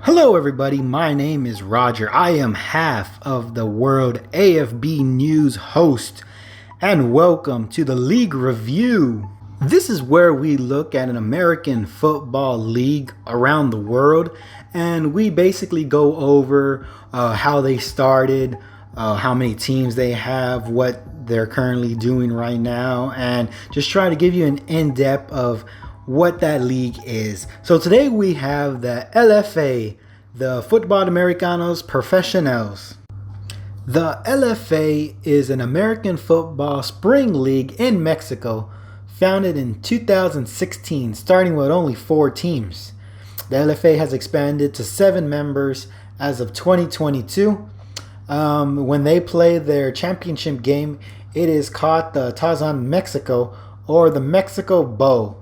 Hello everybody, my name is Roger. I am half of the World AFB News host, and welcome to the League Review. This is where we look at an American football league around the world, and we basically go over how they started, how many teams they have, what they're currently doing right now, and just try to give you an in-depth of what that league is. So today we have the LFA, the Football Americanos Professionals. The LFA is an American football spring league in Mexico, founded in 2016, starting with only 4 teams. The LFA has expanded to 7 members as of 2022. When they play their championship game, it is called the Tazan Mexico or the Mexico Bowl.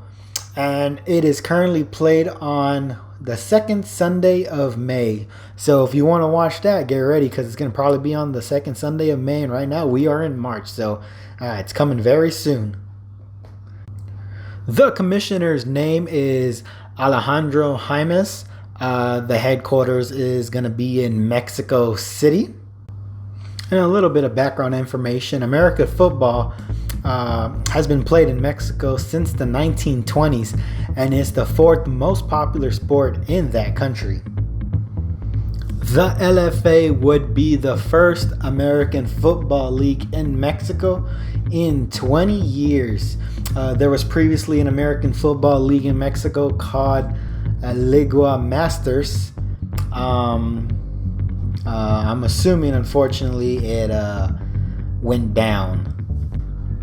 And it is currently played on the second Sunday of May. So if you want to watch that, get ready because it's going to probably be on the second Sunday of May. And right now we are in March, so it's coming very soon. The commissioner's name is Alejandro Jaimes. The headquarters is going to be in Mexico City. And a little bit of background information. American football has been played in Mexico since the 1920s and is the 4th most popular sport in that country. The LFA would be the first American football league in Mexico in 20 years. There was previously an American football league in Mexico called Liga Masters. I'm assuming, unfortunately, it went down.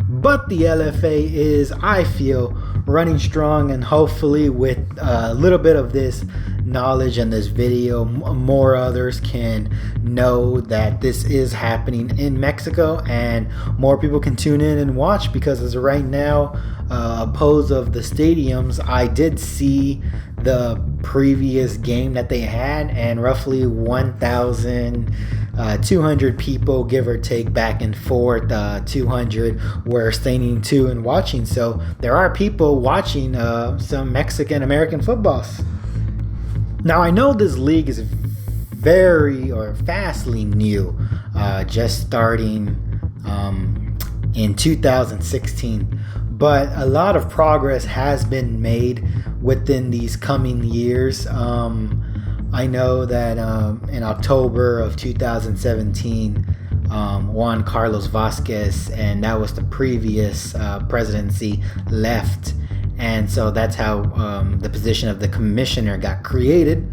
But the LFA is, I feel, running strong, and hopefully with a little bit of this knowledge and this video, more others can know that this is happening in Mexico and more people can tune in and watch, because as of right now, opposed of the stadiums, I did see the previous game that they had, and roughly 1,200 people, give or take, back and forth. 200 were staying to and watching. So there are people watching some Mexican American footballs. Now I know this league is fastly new, just starting in 2016. But a lot of progress has been made within these coming years. I know that in October of 2017, Juan Carlos Vasquez, and that was the previous presidency, left. And so that's how the position of the commissioner got created.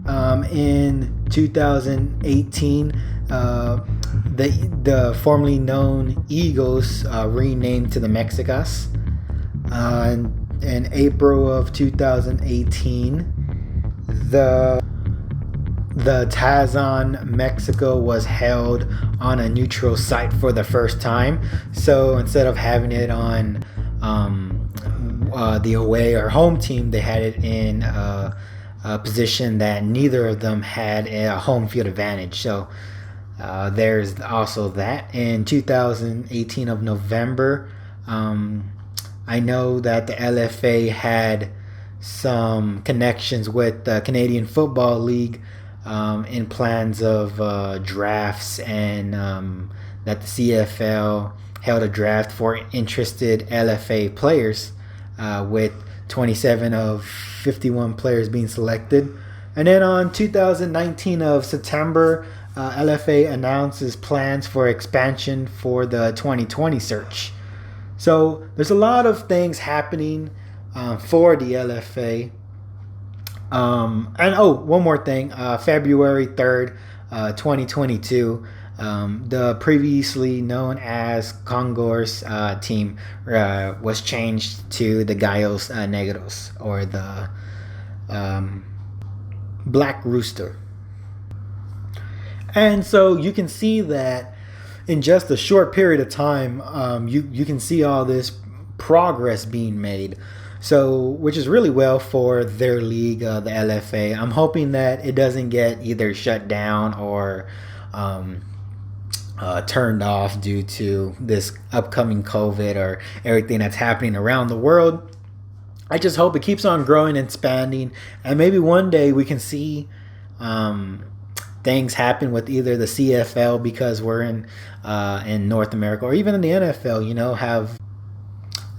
In 2018, the formerly known Eagles renamed to the Mexicas. In April of 2018, the Tazan Mexico was held on a neutral site for the first time. So instead of having it on the away or home team, they had it in a position that neither of them had a home field advantage. So there's also that. In 2018 of November, I know that the LFA had some connections with the Canadian Football League in plans of drafts, and that the CFL held a draft for interested LFA players, with 27 of 51 players being selected. And then on 2019 of September, LFA announces plans for expansion for the 2020 search. So there's a lot of things happening for the LFA. And one more thing, February 3rd, 2022, the previously known as Congors team was changed to the Gallos Negros, or the Black Rooster. And so you can see that in just a short period of time, you can see all this progress being made. So, which is really well for their league, the LFA. I'm hoping that it doesn't get either shut down or turned off due to this upcoming COVID or everything that's happening around the world. I just hope it keeps on growing and expanding, and maybe one day we can see things happen with either the CFL because we're in North America, or even in the NFL, have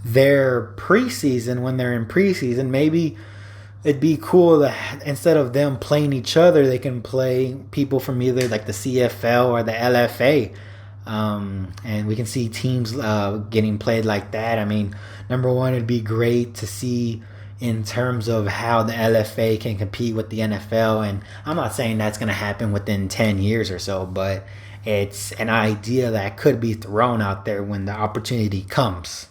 their preseason. When they're in preseason, maybe it'd be cool that instead of them playing each other, they can play people from either like the CFL or the LFA. And we can see teams getting played like that. I mean, number one, it'd be great to see in terms of how the LFA can compete with the NFL. And I'm not saying that's going to happen within 10 years or so, but it's an idea that could be thrown out there when the opportunity comes.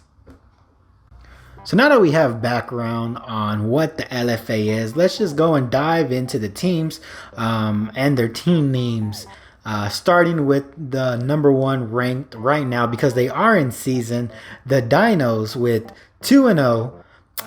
So now that we have background on what the LFA is, let's just go and dive into the teams and their team names. Starting with the number one ranked right now, because they are in season, the Dinos with 2-0,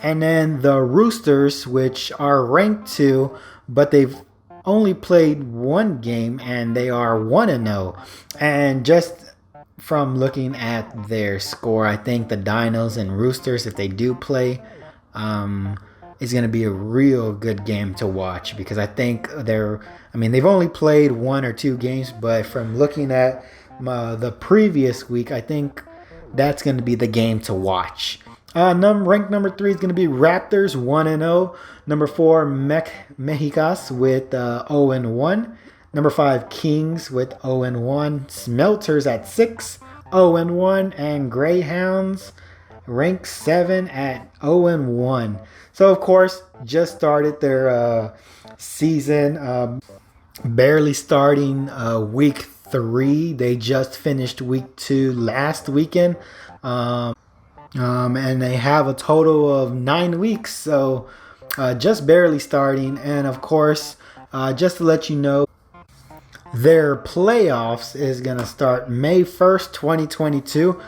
and then the Roosters, which are ranked 2, but they've only played one game and they are 1-0. And just from looking at their score, I think the Dinos and Roosters, if they do play, is going to be a real good game to watch, because I think they've only played 1 or 2 games, but from looking at the previous week, I think that's going to be the game to watch. Ranked number 3 is going to be Raptors 1-0. Number 4, Mexicas with 0-1. Number 5, Kings with 0-1. Smelters at 6, 0-1. And Greyhounds ranked 7 at 0-1. So, of course, just started their season, barely starting week 3. They just finished week 2 last weekend. And they have a total of 9 weeks. So, just barely starting. And, of course, just to let you know, their playoffs is going to start May 1st, 2022.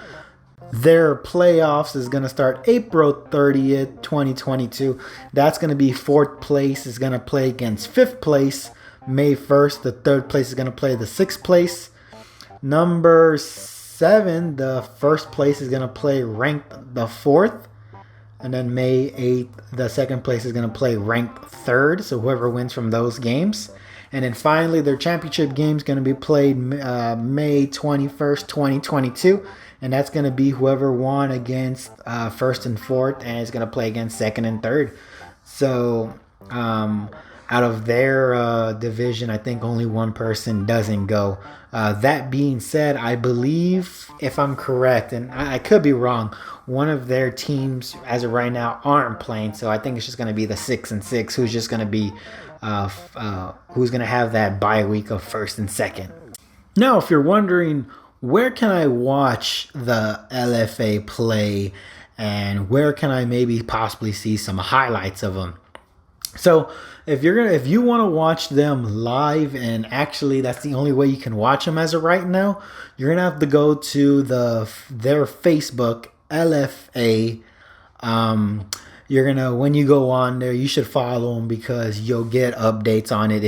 Their playoffs is going to start April 30th, 2022. That's going to be 4th place is going to play against 5th place May 1st. The 3rd place is going to play the 6th place. Number 7, the 1st place is going to play ranked the 4th. And then May 8th, the 2nd place is going to play ranked 3rd. So whoever wins from those games. And then finally, their championship game is going to be played May 21st, 2022. And that's going to be whoever won against 1st and 4th. And it's going to play against 2nd and 3rd. So out of their division, I think only one person doesn't go. That being said, I believe, if I'm correct, and I could be wrong, one of their teams as of right now aren't playing. So I think it's just going to be the 6 and 6 who's just going to be who's going to have that bye week of 1st and 2nd. Now, if you're wondering, where can I watch the LFA play, and where can I maybe possibly see some highlights of them? So if you want to watch them live, and actually that's the only way you can watch them as of right now, you're gonna have to go to their Facebook, LFA. When you go on there, you should follow them, because you'll get updates on it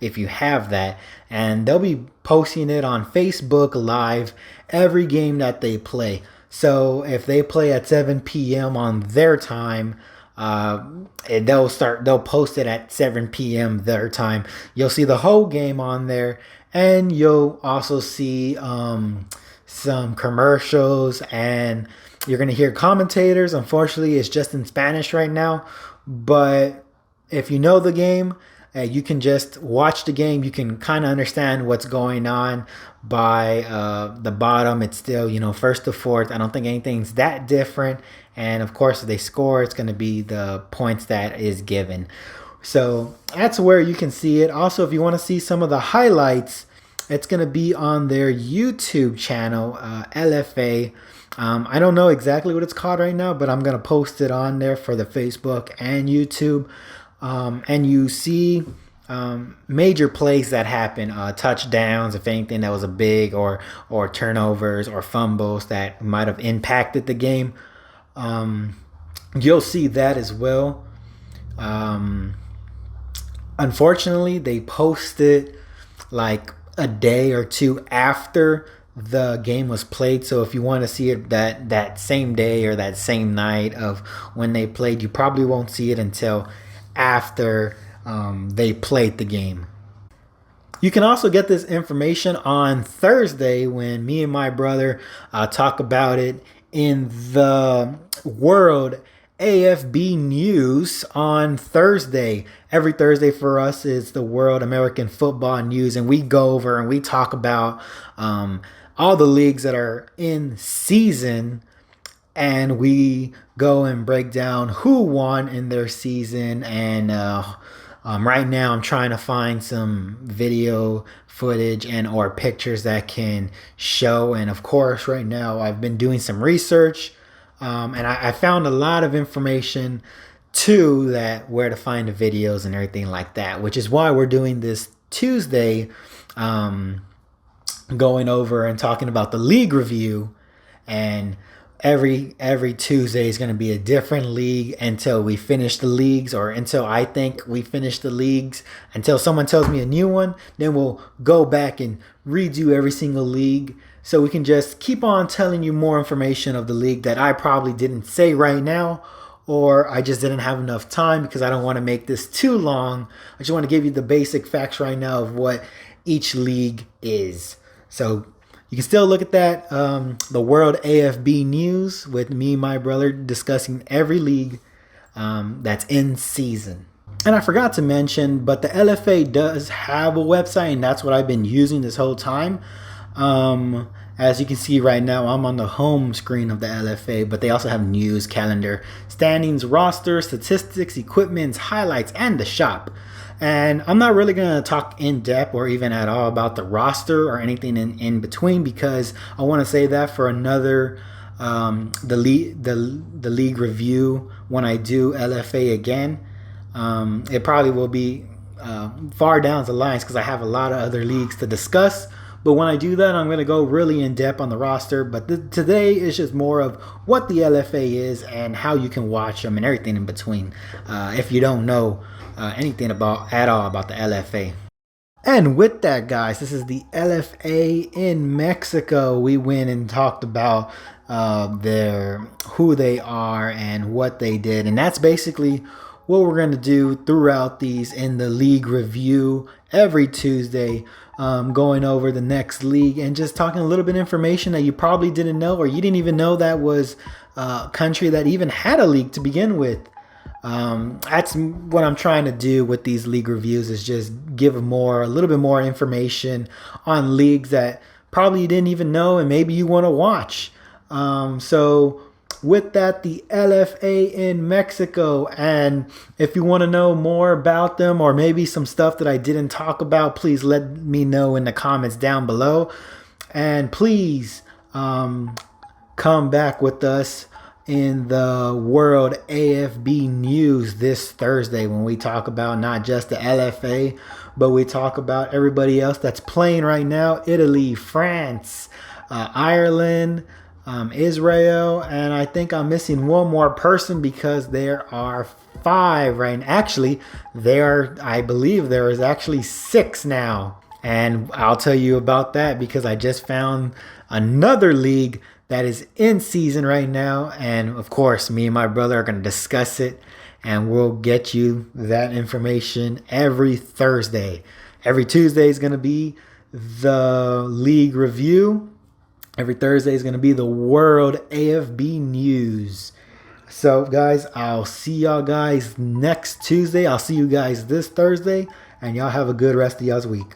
if you have that, and they'll be posting it on Facebook Live every game that they play. So if they play at 7 p.m. on their time, they'll post it at 7 p.m. their time. You'll see the whole game on there, and you'll also see some commercials, and you're going to hear commentators. Unfortunately, it's just in Spanish right now, but if you know the game, you can just watch the game. You can kind of understand what's going on by the bottom. It's still, 1st to 4th. I don't think anything's that different. And of course, if they score, it's going to be the points that is given. So that's where you can see it. Also, if you want to see some of the highlights, it's going to be on their YouTube channel, LFA. I don't know exactly what it's called right now, but I'm going to post it on there for the Facebook and YouTube. And you see major plays that happen, touchdowns, if anything that was a big, or turnovers or fumbles that might have impacted the game. You'll see that as well. Unfortunately, they posted like a day or 2 after the game was played. So if you want to see it that same day or that same night of when they played, you probably won't see it until after they played the game. You can also get this information on Thursday when me and my brother talk about it in the World AFB News on Thursday. Every Thursday for us is the World American Football News, and we go over and we talk about all the leagues that are in season, and we go and break down who won in their season. And right now I'm trying to find some video footage and or pictures that can show. And of course, right now I've been doing some research, and I found a lot of information too, that where to find the videos and everything like that, which is why we're doing this Tuesday, going over and talking about the league review. And every Tuesday is going to be a different league until we finish the leagues, or until I think we finish the leagues, until someone tells me a new one. Then we'll go back and redo every single league, so we can just keep on telling you more information of the league that I probably didn't say right now, or I just didn't have enough time, because I don't want to make this too long. I just want to give you the basic facts right now of what each league is. So you can still look at that, the World AFB News, with me and my brother discussing every league that's in season. And I forgot to mention, but the LFA does have a website, and that's what I've been using this whole time. As you can see right now, I'm on the home screen of the LFA, but they also have news, calendar, standings, roster, statistics, equipment, highlights, and the shop. And I'm not really going to talk in depth or even at all about the roster or anything in between, because I want to save that for another, the league review when I do LFA again. It probably will be far down the lines, because I have a lot of other leagues to discuss. But when I do that, I'm going to go really in depth on the roster. But today is just more of what the LFA is and how you can watch them and everything in between, if you don't know anything at all about the LFA. And with that, guys, this is the LFA in Mexico. We went and talked about who they are and what they did. And that's basically what we're going to do throughout these in the league review every Tuesday, going over the next league and just talking a little bit of information that you probably didn't know, or you didn't even know that was a country that even had a league to begin with. That's what I'm trying to do with these league reviews, is just give a little bit more information on leagues that probably you didn't even know and maybe you want to watch. So with that, the LFA in Mexico. And if you want to know more about them, or maybe some stuff that I didn't talk about, please let me know in the comments down below. And please come back with us in the World AFB News this Thursday, when we talk about not just the LFA, but we talk about everybody else that's playing right now: Italy, France, Ireland, Israel, and I think I'm missing one more person, because there are 5 right now. Actually, I believe there is actually 6 now, and I'll tell you about that because I just found another league that is in season right now, and of course me and my brother are going to discuss it, and we'll get you that information every Thursday. Every Tuesday is going to be the league review. Every Thursday is going to be the World AFB News. So guys, I'll see y'all guys next Tuesday. I'll see you guys this Thursday, and y'all have a good rest of y'all's week.